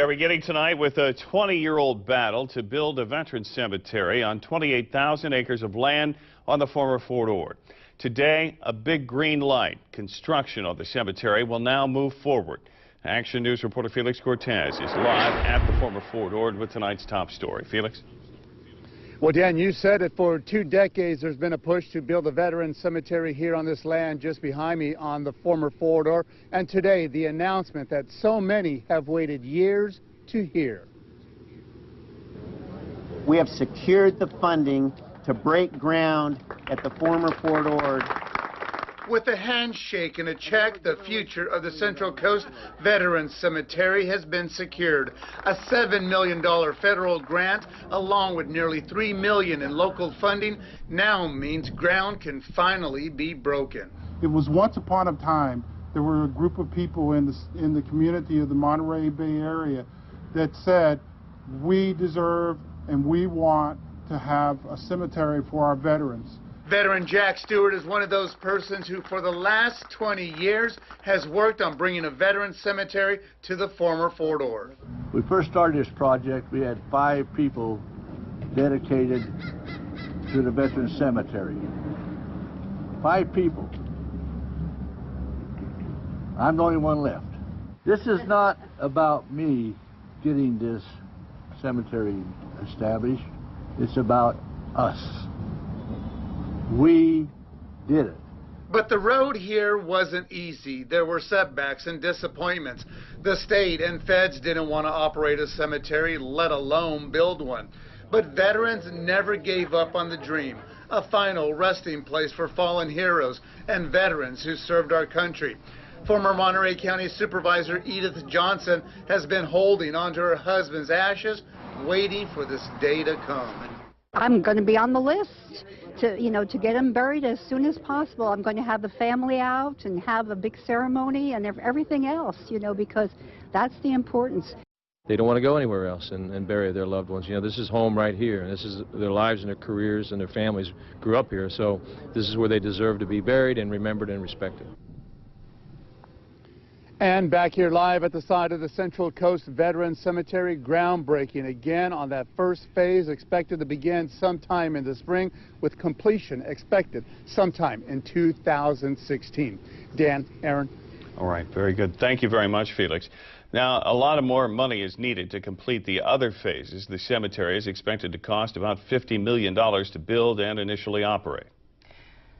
are beginning tonight with a 20-year-old battle to build a veterans cemetery on 28,000 acres of land on the former Fort Ord. Today, a big green light. Construction of the cemetery will now move forward. Action News reporter Felix Cortez is live at the former Fort Ord with tonight's top story. Felix? Well, Dan, you said it. For 2 decades, there's been a push to build a veterans cemetery here on this land just behind me on the former Fort Ord. And today, the announcement that so many have waited years to hear. We have secured the funding to break ground at the former Fort Ord. With a handshake and a check, the future of the Central Coast Veterans Cemetery has been secured. A $7 million federal grant, along with nearly $3 million in local funding, now means ground can finally be broken. It was once upon a time, there were a group of people in the community of the Monterey Bay Area that said, we deserve and we want to have a cemetery for our veterans. Veteran Jack Stewart is one of those persons who for the last 20 years has worked on bringing a veterans cemetery to the former Fort Ord. We first started this project, we had 5 people dedicated to the veterans cemetery. 5 people. I'm the only one left. This is not about me getting this cemetery established. It's about us. We did it. But the road here wasn't easy. There were setbacks and disappointments. The state and feds didn't want to operate a cemetery, let alone build one. But veterans never gave up on the dream. A final resting place for fallen heroes and veterans who served our country. Former Monterey County Supervisor Edith Johnson has been holding onto her husband's ashes, waiting for this day to come. I'm going to be on the list to get him buried as soon as possible. I'm going to have the family out and have a big ceremony and everything else, because that's the importance. They don't want to go anywhere else and bury their loved ones. This is home right here. This is their lives and their careers and their families grew up here. So this is where they deserve to be buried and remembered and respected. And back here live at the side of the Central Coast Veterans Cemetery, groundbreaking again on that first phase, expected to begin sometime in the spring, with completion expected sometime in 2016. Dan, Aaron. All right, very good. Thank you very much, Felix. Now, a lot of more money is needed to complete the other phases. The cemetery is expected to cost about $50 million to build and initially operate.